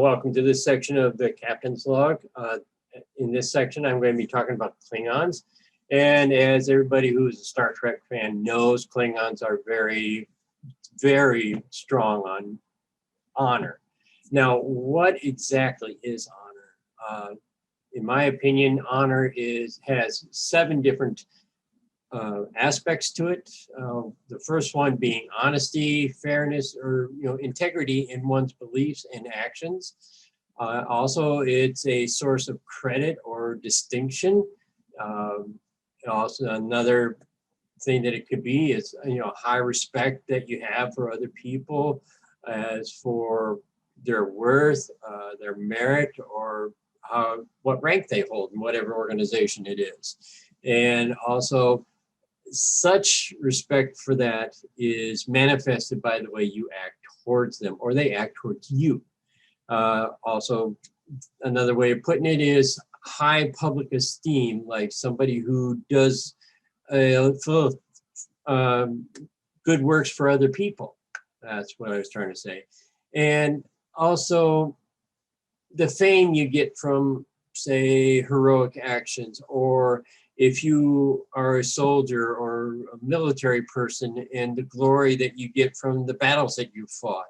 welcome to this section of the Captain's Log. In this section, I'm going to be talking about Klingons. And as everybody who's a Star Trek fan knows, Klingons are very, very strong on honor. Now, what exactly is honor? In my opinion, honor has 7 different aspects to it. The first one being honesty, fairness, or integrity in one's beliefs and actions. Also, it's a source of credit or distinction. Also, another thing that it could be is high respect that you have for other people, as for their worth, their merit, or what rank they hold in whatever organization it is. And also, such respect for that is manifested by the way you act towards them, or they act towards you. Also, another way of putting it is high public esteem, like somebody who does good works for other people. That's what I was trying to say. And also, the fame you get from, say, heroic actions, or if you are a soldier or a military person, and the glory that you get from the battles that you fought.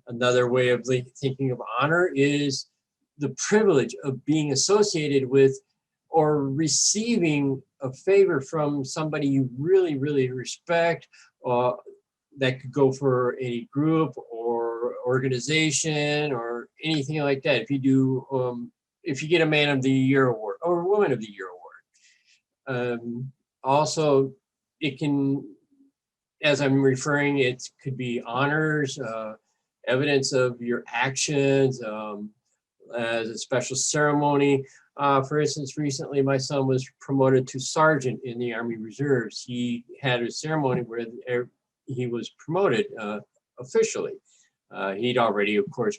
Another way of thinking of honor is the privilege of being associated with or receiving a favor from somebody you really, really respect. That could go for any group or organization or anything like that. If you get a Man of the Year award or a Woman of the Year award. Also, it can, as I'm referring, it could be honors, evidence of your actions, as a special ceremony. For instance, recently my son was promoted to sergeant in the Army Reserves. He had a ceremony where he was promoted officially. He'd already, of course,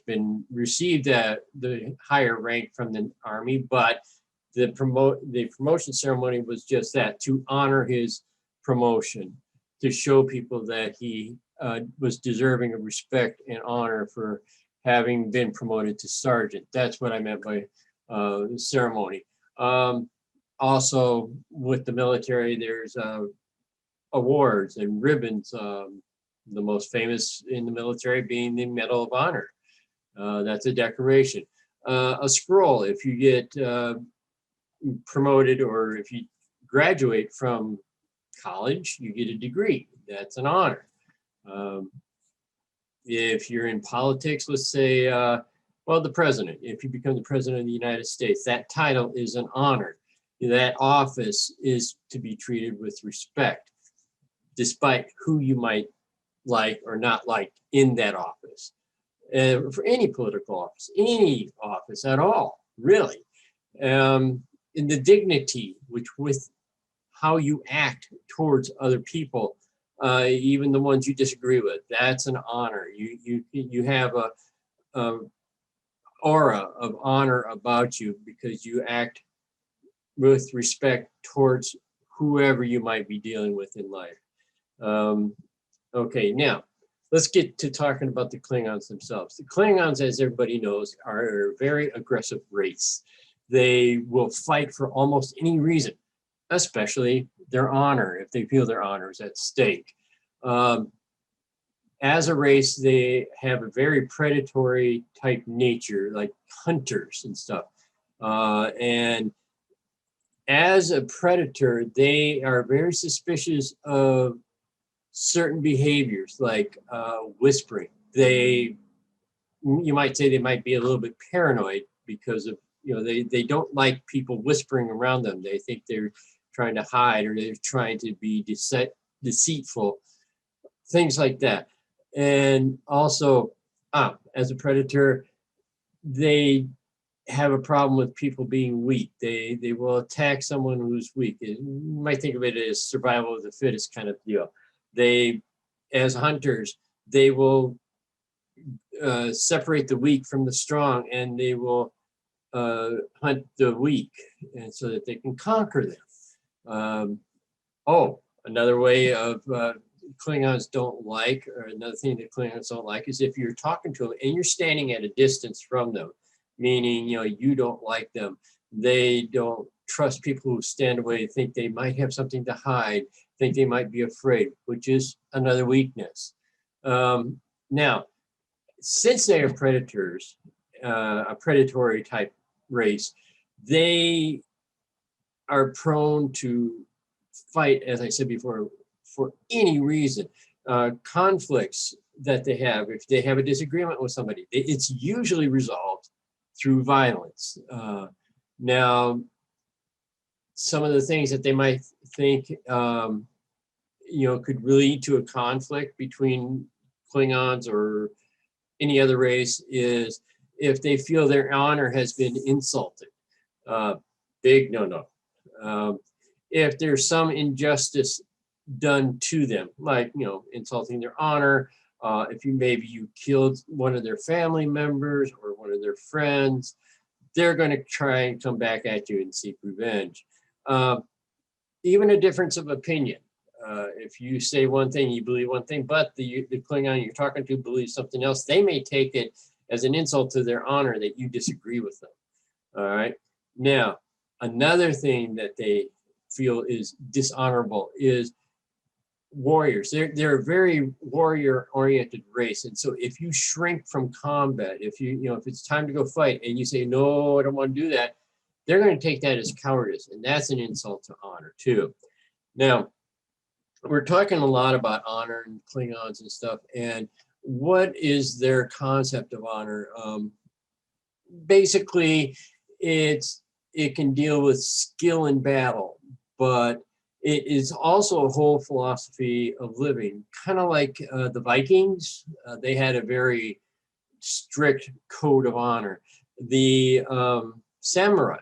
received the higher rank from the Army, but the promotion ceremony was just that, to honor his promotion, to show people that he was deserving of respect and honor for having been promoted to sergeant. That's what I meant by ceremony. Also, with the military, there's awards and ribbons. The most famous in the military being the Medal of Honor. That's a decoration. A scroll, if you get promoted or if you graduate from college, you get a degree. That's an honor. If you're in politics, let's say, the president, if you become the president of the United States, that title is an honor. That office is to be treated with respect, despite who you might like or not like in that office. For any political office, any office at all, really. In the dignity with how you act towards other people, even the ones you disagree with, that's an honor. You have a aura of honor about you because you act with respect towards whoever you might be dealing with in life. Okay, now let's get to talking about the Klingons themselves. The Klingons, as everybody knows, are a very aggressive race. They will fight for almost any reason, especially their honor, if they feel their honor is at stake. As a race, they have a very predatory type nature, like hunters and stuff. And as a predator, they are very suspicious of certain behaviors, like whispering. You might say they might be a little bit paranoid because of, they don't like people whispering around them. They think they're trying to hide, or they're trying to be deceitful, things like that. And also, as a predator, they have a problem with people being weak. They will attack someone who's weak. You might think of it as survival of the fittest kind of deal. As hunters, they will separate the weak from the strong, and they will hunt the weak, and so that they can conquer them. Another way of Klingons don't like, or another thing that Klingons don't like, is if you're talking to them and you're standing at a distance from them, meaning, you don't like them. They don't trust people who stand away, think they might have something to hide, think they might be afraid, which is another weakness. Now, since they are predators, a predatory type race, they are prone to fight, as I said before, for any reason. Conflicts that they have, if they have a disagreement with somebody, it's usually resolved through violence. Now, some of the things that they might think, could lead to a conflict between Klingons or any other race is if they feel their honor has been insulted. Big no-no. If there's some injustice done to them, like, insulting their honor, if you killed one of their family members or one of their friends, they're going to try and come back at you and seek revenge. Even a difference of opinion. If you say one thing, you believe one thing, but the Klingon you're talking to believes something else, they may take it as an insult to their honor that you disagree with them. All right. Now, another thing that they feel is dishonorable is warriors. They're a very warrior-oriented race, and so if you shrink from combat, if it's time to go fight, and you say no, I don't want to do that, they're going to take that as cowardice, and that's an insult to honor too. Now, we're talking a lot about honor and Klingons and stuff, and what is their concept of honor? Basically, it can deal with skill in battle, but it is also a whole philosophy of living, kind of like the Vikings. They had a very strict code of honor. The samurai,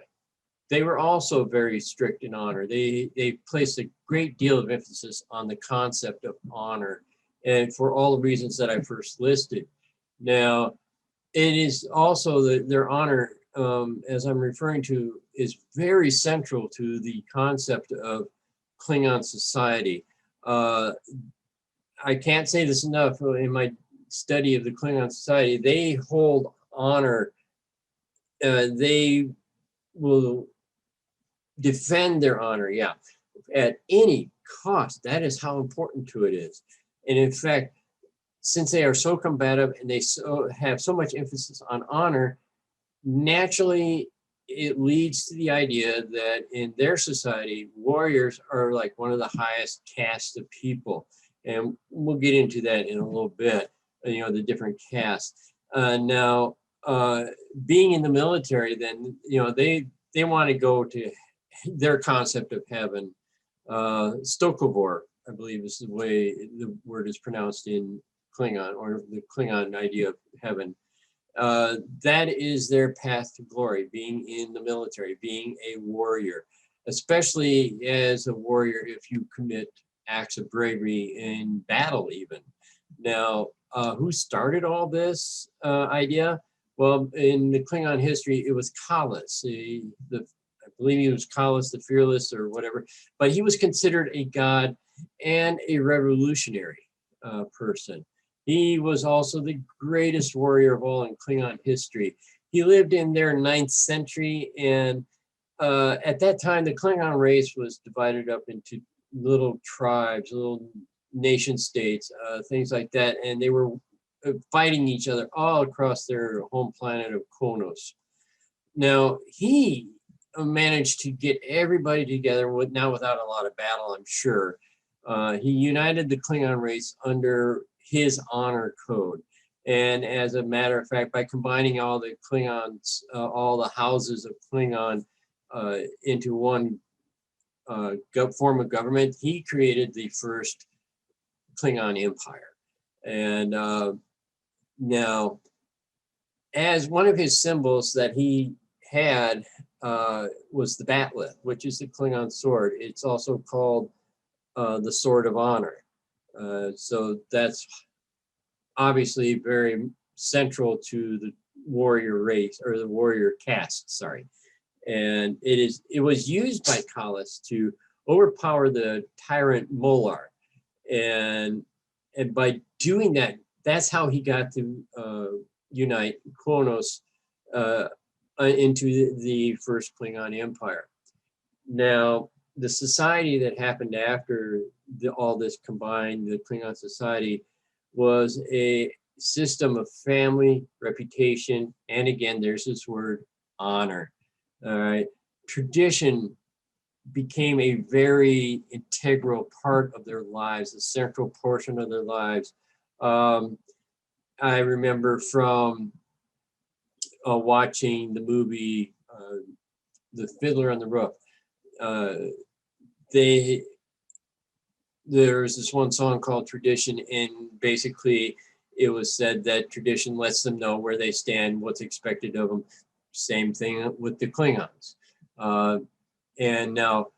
they were also very strict in honor. They placed a great deal of emphasis on the concept of honor, and for all the reasons that I first listed. Now, it is also their honor, as I'm referring to, is very central to the concept of Klingon society. I can't say this enough. In my study of the Klingon society, they hold honor. They will defend their honor, at any cost. That is how important to it is. And in fact, since they are so combative and they have so much emphasis on honor, naturally it leads to the idea that in their society, warriors are like one of the highest caste of people. And we'll get into that in a little bit, the different castes. Now, being in the military, then, they want to go to their concept of heaven. Stokovor, I believe is the way the word is pronounced in Klingon, or the Klingon idea of heaven. That is their path to glory, being in the military, being a warrior, especially as a warrior if you commit acts of bravery in battle even. Now, who started all this idea? Well, in the Klingon history, it was Kahless. I believe he was Kahless the Fearless or whatever, but he was considered a god and a revolutionary person. He was also the greatest warrior of all in Klingon history. He lived in their 9th century, and at that time, the Klingon race was divided up into little tribes, little nation states, things like that, and they were fighting each other all across their home planet of Kronos. Now, he managed to get everybody together, now without a lot of battle, I'm sure. He united the Klingon race under his honor code. And as a matter of fact, by combining all the Klingons, all the houses of Klingon into one form of government, he created the first Klingon Empire. And now, as one of his symbols that he had was the batleth, which is the Klingon sword. It's also called the Sword of Honor. So that's obviously very central to the warrior race, or the warrior caste, sorry. And it was used by Kahless to overpower the tyrant Molar. and by doing that, that's how he got to unite Kronos into the first Klingon Empire. Now, the society that happened after all this combined, the Klingon society, was a system of family, reputation, and again, there's this word, honor. All right. Tradition became a very integral part of their lives, a central portion of their lives. I remember from watching the movie The Fiddler on the Roof. There's this one song called Tradition, and basically it was said that tradition lets them know where they stand, what's expected of them. Same thing with the Klingons. And now,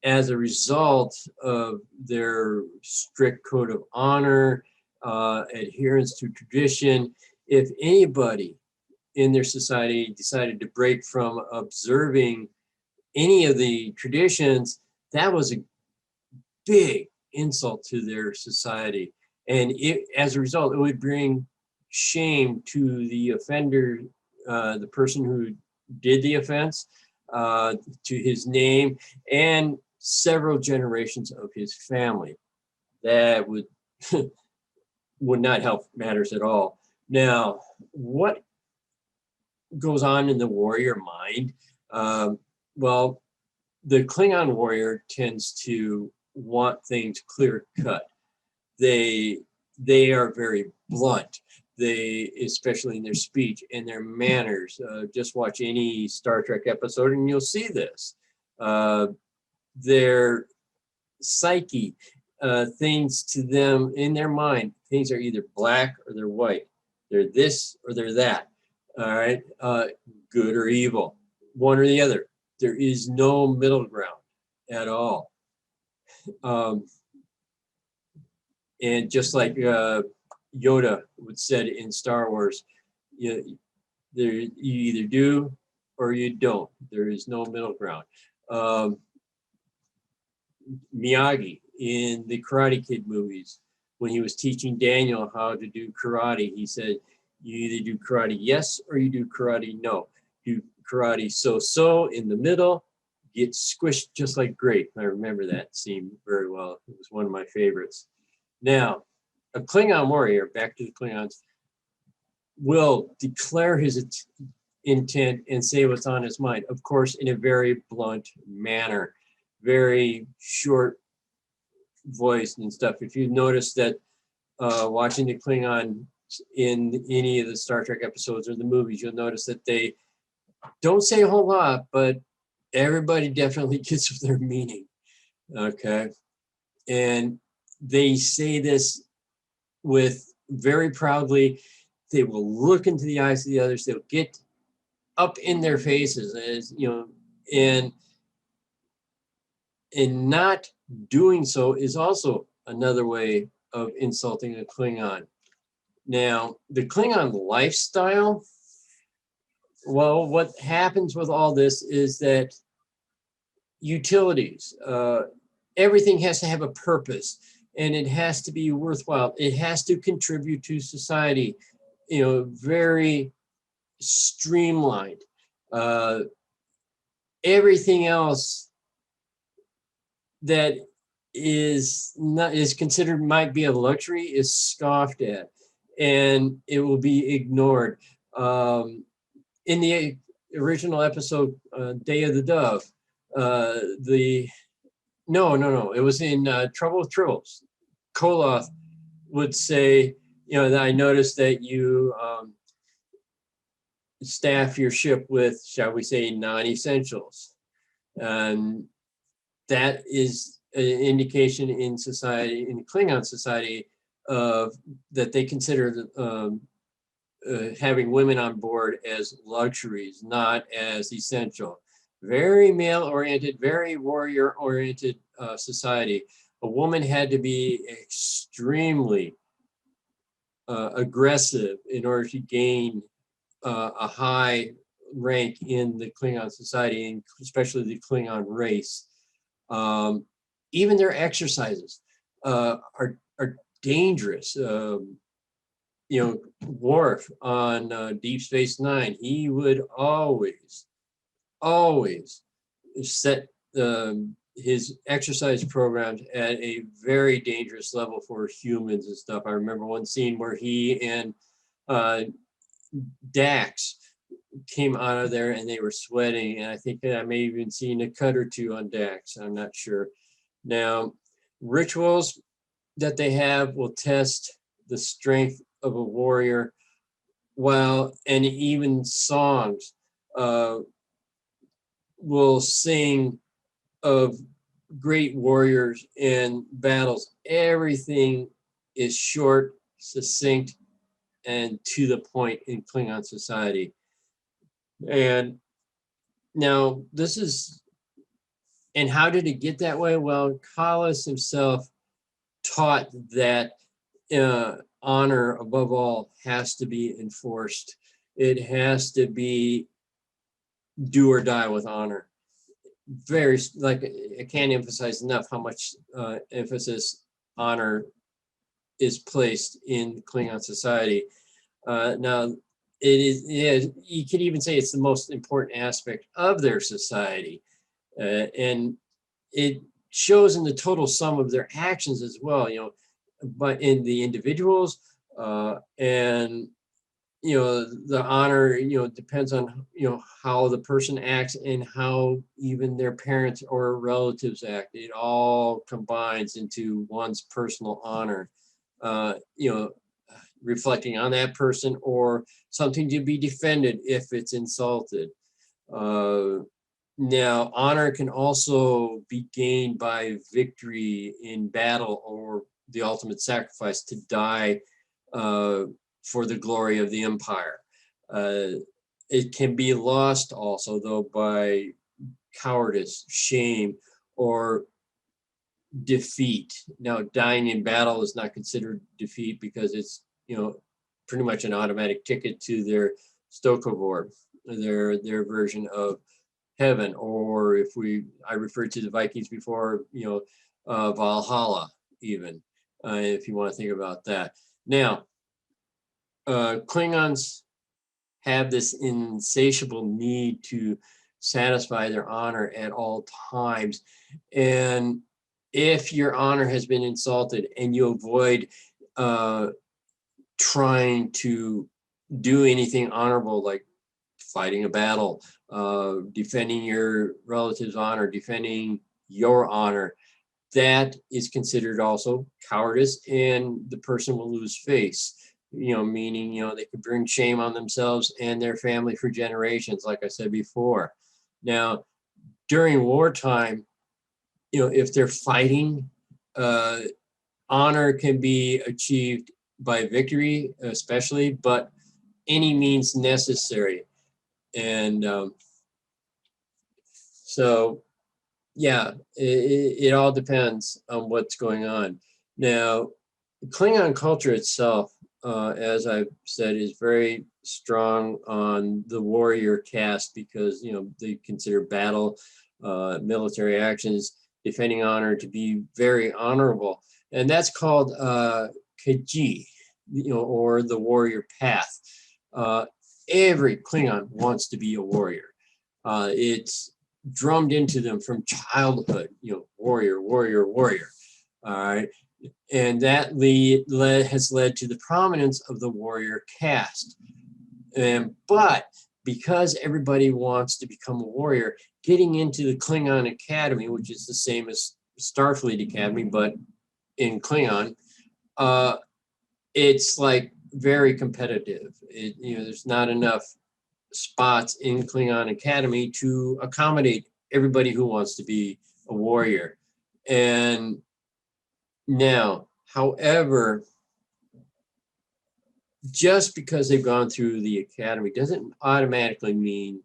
as a result of their strict code of honor, adherence to tradition, if anybody in their society decided to break from observing any of the traditions, that was a big insult to their society. And as a result, it would bring shame to the offender, the person who did the offense, to his name, and several generations of his family. That would would not help matters at all. Now, what goes on in the warrior mind? Well, the Klingon warrior tends to want things clear cut. They are very blunt. They, especially in their speech and their manners. Just watch any Star Trek episode and you'll see this. Their psyche, things to them in their mind, things are either black or they're white. They're this or they're that. All right, good or evil, one or the other. There is no middle ground at all. And just like Yoda would said in Star Wars, you either do or you don't. There is no middle ground. Miyagi in the Karate Kid movies, when he was teaching Daniel how to do karate, he said, you either do karate yes or you do karate no. Do karate so in the middle, get squished just like grape. I remember that scene very well. It was one of my favorites. Now, a Klingon warrior, back to the Klingons, will declare his intent and say what's on his mind, of course, in a very blunt manner, very short voice and stuff. If you notice that watching the Klingon in any of the Star Trek episodes or the movies, you'll notice that they don't say a whole lot, but everybody definitely gets their meaning. Okay. And they say this with very proudly. They will look into the eyes of the others. They'll get up in their faces, as you know, and not doing so is also another way of insulting a Klingon. Now, the Klingon lifestyle, well, what happens with all this is that utilities, everything has to have a purpose, and it has to be worthwhile. It has to contribute to society, you know, very streamlined. Everything else that is considered might be a luxury is scoffed at, and it will be ignored. In the original episode, Day of the Dove, it was in Trouble with Tribbles. Koloth would say, you know, I noticed that you staff your ship with, shall we say, non-essentials. And that is an indication in society, in Klingon society, of that they consider having women on board as luxuries, not as essential. Very male-oriented, very warrior-oriented society. A woman had to be extremely aggressive in order to gain a high rank in the Klingon society, and especially the Klingon race. Even their exercises. are dangerous. Worf on Deep Space Nine, he would always set his exercise programs at a very dangerous level for humans and stuff. I remember one scene where he and Dax came out of there and they were sweating, and I think that I may have even seen a cut or two on Dax. I'm not sure. Now, rituals that they have will test the strength of a warrior, and even songs will sing of great warriors and battles. Everything is short, succinct, and to the point in Klingon society. And now and how did it get that way? Well, Collis himself taught that honor above all has to be enforced. It has to be do or die with honor. I can't emphasize enough how much emphasis honor is placed in Klingon society. Now, you could even say it's the most important aspect of their society. And it shows in the total sum of their actions as well, but in the individuals and the honor depends on how the person acts and how even their parents or relatives act. It all combines into one's personal honor, reflecting on that person or something to be defended if it's insulted. Now, honor can also be gained by victory in battle or the ultimate sacrifice to die for the glory of the empire. It can be lost also, though, by cowardice, shame, or defeat. Now, dying in battle is not considered defeat because it's, pretty much an automatic ticket to their Stokovor, their version of heaven, or I referred to the Vikings before, Valhalla, even, if you want to think about that. Now, Klingons have this insatiable need to satisfy their honor at all times. And if your honor has been insulted and you avoid trying to do anything honorable, like fighting a battle, defending your relative's honor, defending your honor, that is considered also cowardice, and the person will lose face. Meaning, they could bring shame on themselves and their family for generations, like I said before. Now, during wartime, if they're fighting, honor can be achieved by victory, especially, but any means necessary. And so, yeah, it all depends on what's going on. Now, Klingon culture itself, as I've said, is very strong on the warrior caste because, they consider battle, military actions, defending honor to be very honorable. And that's called Kaji, or the warrior path. Every Klingon wants to be a warrior. It's drummed into them from childhood, warrior, warrior, warrior. All right. And that has led to the prominence of the warrior caste. But because everybody wants to become a warrior, getting into the Klingon Academy, which is the same as Starfleet Academy, but in Klingon, it's like very competitive. There's not enough spots in Klingon Academy to accommodate everybody who wants to be a warrior. And now, however, just because they've gone through the academy doesn't automatically mean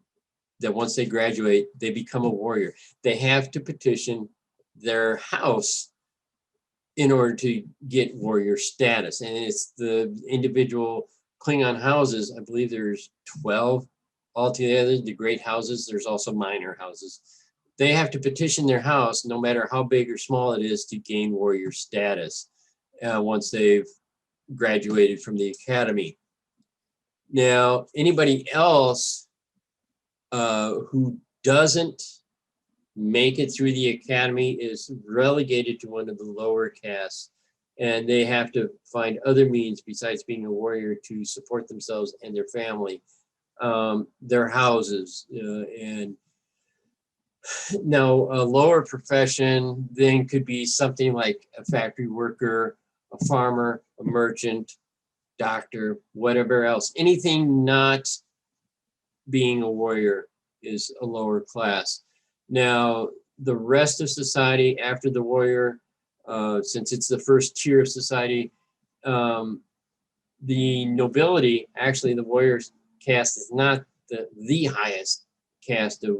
that once they graduate, they become a warrior. They have to petition their house in order to get warrior status. And it's the individual Klingon houses. I believe there's 12 altogether, the great houses. There's also minor houses. they have to petition their house, no matter how big or small it is, to gain warrior status once they've graduated from the academy. Now, anybody else who doesn't make it through the academy is relegated to one of the lower castes, and they have to find other means besides being a warrior to support themselves and their family, their houses. And now a lower profession then could be something like a factory worker, a farmer, a merchant, doctor, whatever else. Anything not being a warrior is a lower class. Now, the rest of society after the warrior, since it's the first tier of society, the nobility, actually the warrior caste is not the highest caste of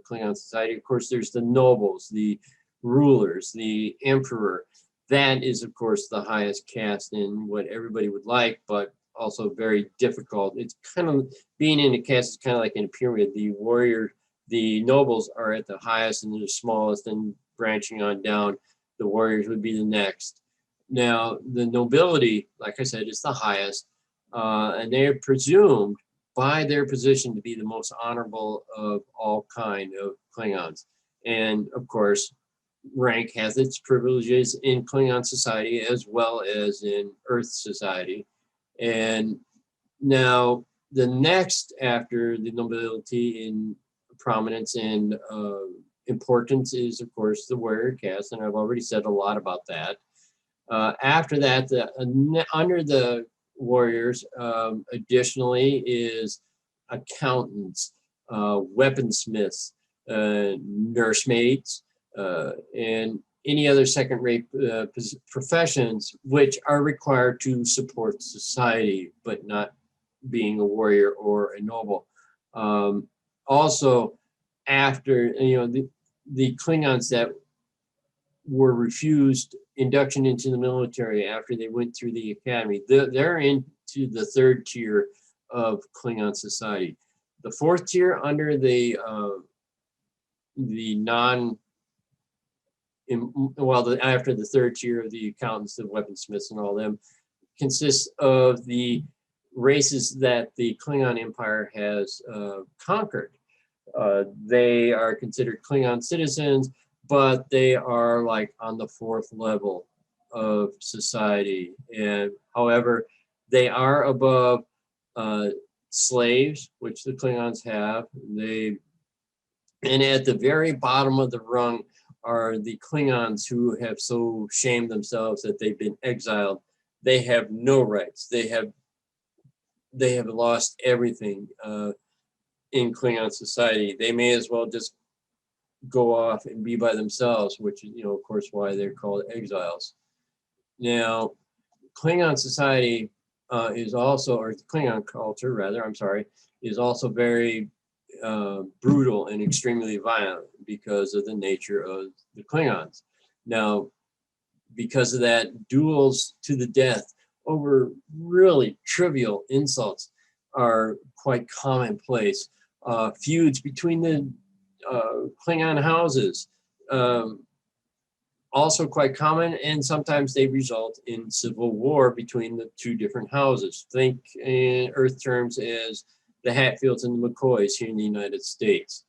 Klingon society. Of course, there's the nobles, the rulers, the emperor. That is, of course, the highest caste in what everybody would like, but also very difficult. It's kind of, being in a caste is kind of like in a pyramid. The nobles are at the highest and the smallest, and branching on down, the warriors would be the next. Now, the nobility, like I said, is the highest, and they are presumed by their position to be the most honorable of all kind of Klingons. And of course, rank has its privileges in Klingon society as well as in Earth society. And now the next after the nobility in prominence and importance is, of course, the warrior caste, and I've already said a lot about that. After that, under the warriors, additionally, is accountants, weaponsmiths, nursemaids, and any other second-rate professions which are required to support society, but not being a warrior or a noble. Also, after the Klingons that were refused induction into the military after they went through the academy, they're into the third tier of Klingon society. The fourth tier, under the non, after the third tier of the accountants, the weaponsmiths, and all them, consists of the races that the Klingon Empire has conquered. They are considered Klingon citizens, but they are like on the fourth level of society. And however, they are above slaves, which the Klingons have. And at the very bottom of the rung are the Klingons who have so shamed themselves that they've been exiled. They have no rights. They have lost everything in Klingon society. They may as well just go off and be by themselves, which is, of course, why they're called exiles. Now, Klingon society is also, or Klingon culture, rather, is also very brutal and extremely violent because of the nature of the Klingons. Now, because of that, duels to the death over really trivial insults are quite commonplace. Feuds between the Klingon houses, also quite common, and sometimes they result in civil war between the two different houses. Think in Earth terms as the Hatfields and the McCoys here in the United States.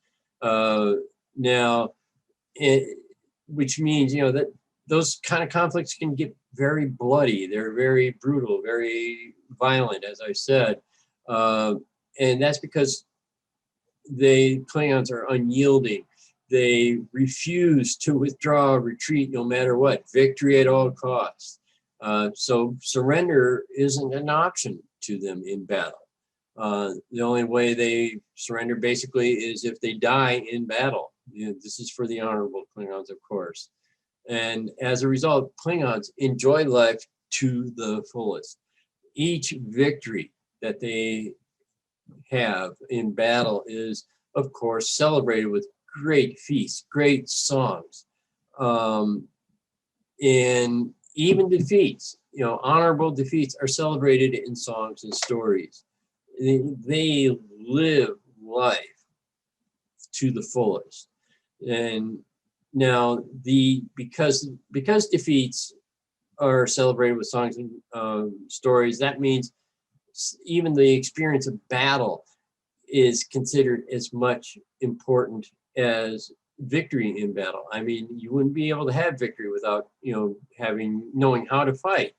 Which means, that those kind of conflicts can get very bloody. They're very brutal, very violent, as I said. And that's because the Klingons are unyielding. They refuse to withdraw or retreat no matter what, victory at all costs. So surrender isn't an option to them in battle. The only way they surrender basically is if they die in battle. This is for the honorable Klingons, of course. And as a result, Klingons enjoy life to the fullest. Each victory that they have in battle is, of course, celebrated with great feasts, great songs, and even defeats, honorable defeats are celebrated in songs and stories. They live life to the fullest. And now because defeats are celebrated with songs and stories, that means even the experience of battle is considered as much important as victory in battle. I mean, you wouldn't be able to have victory without, knowing how to fight.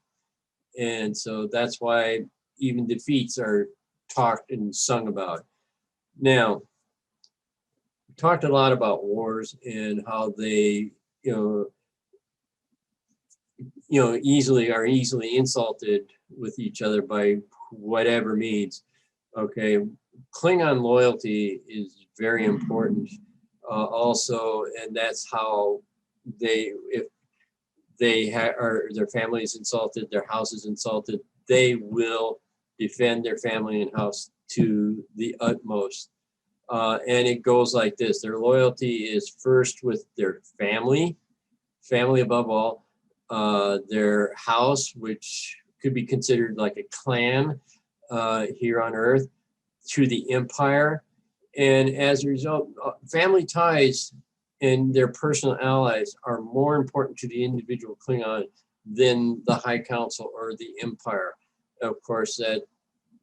And so that's why even defeats are talked and sung about. Now, we talked a lot about wars and how they, easily insulted with each other by whatever means. Okay, Klingon loyalty is very important also, and that's how if or their family is insulted, their house is insulted, they will defend their family and house to the utmost. And it goes like this: their loyalty is first with their family above all, their house, which could be considered like a clan here on Earth, to the Empire. And as a result, family ties and their personal allies are more important to the individual Klingon than the High Council or the Empire. Of course, that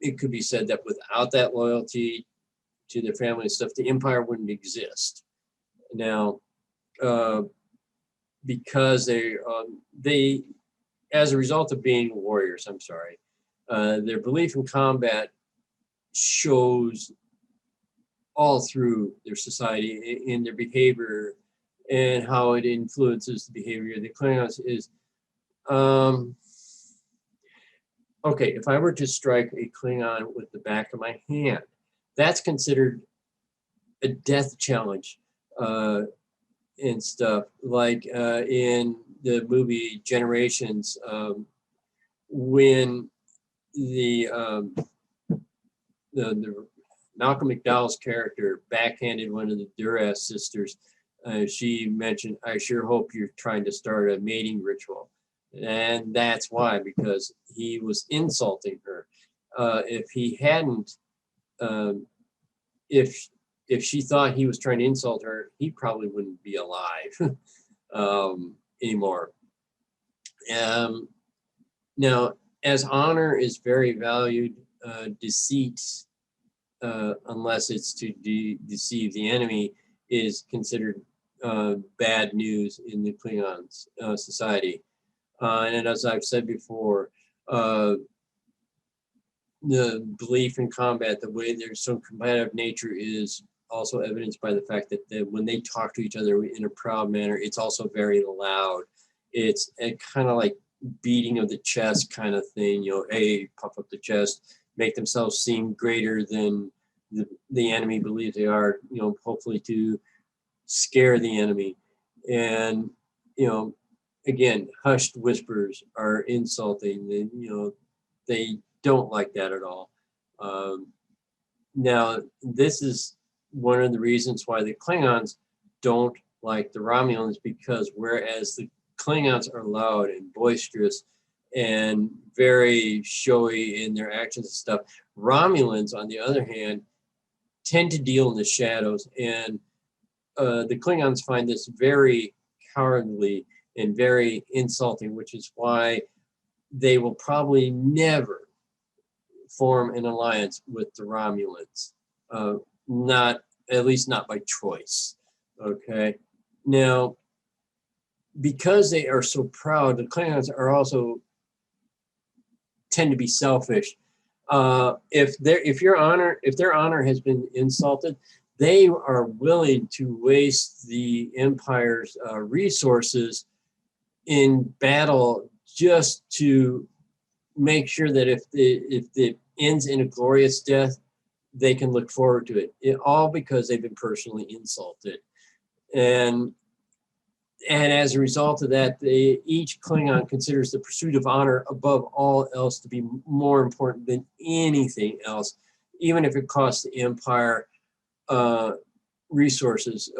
it could be said that without that loyalty to their family and stuff, the Empire wouldn't exist. Now, because they, as a result of being warriors, their belief in combat shows all through their society in their behavior and how it influences the behavior of the Klingons is, okay, if I were to strike a Klingon with the back of my hand, that's considered a death challenge and stuff. Like in the movie Generations, when the Malcolm McDowell's character backhanded one of the Duras sisters, she mentioned, "I sure hope you're trying to start a mating ritual." And that's why, because he was insulting her. If he hadn't, if she thought he was trying to insult her, he probably wouldn't be alive anymore. Now, as honor is very valued, deceit, unless it's to deceive the enemy, is considered bad news in the Klingons society. And as I've said before, the belief in combat, the way there's some combative nature, is also evidenced by the fact that when they talk to each other in a proud manner, it's also very loud. It's a kind of like beating of the chest kind of thing, hey, puff up the chest, make themselves seem greater than the enemy believes they are, hopefully to scare the enemy. And, again, hushed whispers are insulting. They don't like that at all. Now, this is one of the reasons why the Klingons don't like the Romulans, because whereas the Klingons are loud and boisterous and very showy in their actions and stuff, Romulans, on the other hand, tend to deal in the shadows. And the Klingons find this very cowardly and very insulting, which is why they will probably never form an alliance with the Romulans, at least not by choice. Okay. Now, because they are so proud, the Klingons are also tend to be selfish. If their honor has been insulted, they are willing to waste the Empire's resources in battle just to make sure that if it ends in a glorious death, they can look forward to it. All because they've been personally insulted. And as a result of that, each Klingon considers the pursuit of honor above all else to be more important than anything else, even if it costs the Empire resources,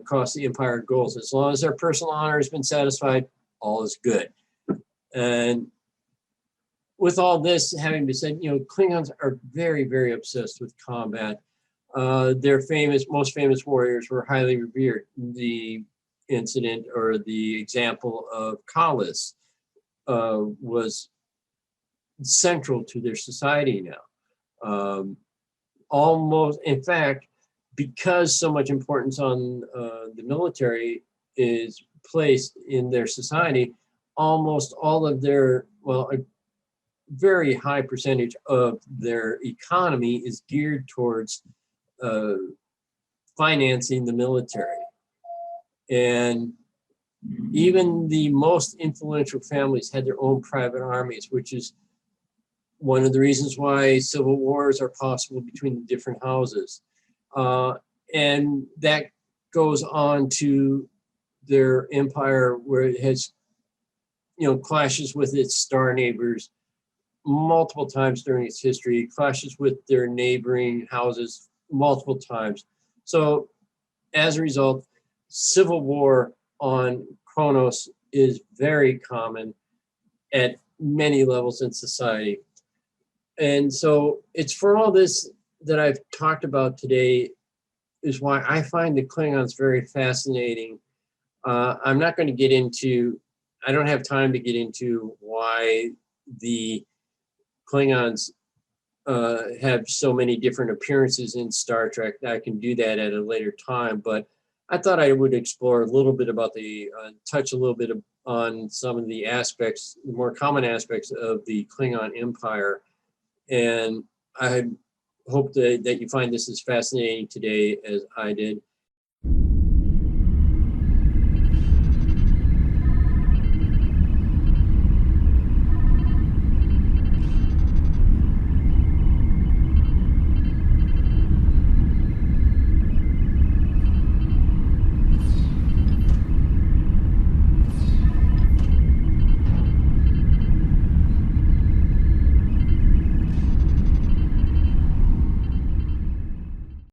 costs the Empire goals. As long as their personal honor has been satisfied, all is good. And with all this having been said, Klingons are very, very obsessed with combat. Their most famous warriors were highly revered. The incident or the example of Kalis was central to their society now. Almost, in fact, because so much importance on the military is placed in their society, almost all of their, well, a very high percentage of their economy is geared towards financing the military. And even the most influential families had their own private armies, which is one of the reasons why civil wars are possible between the different houses. And that goes on to their empire, where it has, clashes with its star neighbors multiple times during its history, clashes with their neighboring houses multiple times. So as a result, civil war on Kronos is very common at many levels in society. And so it's for all this that I've talked about today is why I find the Klingons very fascinating. I'm not going to get into, I don't have time to get into why the Klingons have so many different appearances in Star Trek. I can do that at a later time, but I thought I would explore a little bit about touch a little bit on some of the aspects, the more common aspects of the Klingon Empire. And I hope that you find this as fascinating today as I did.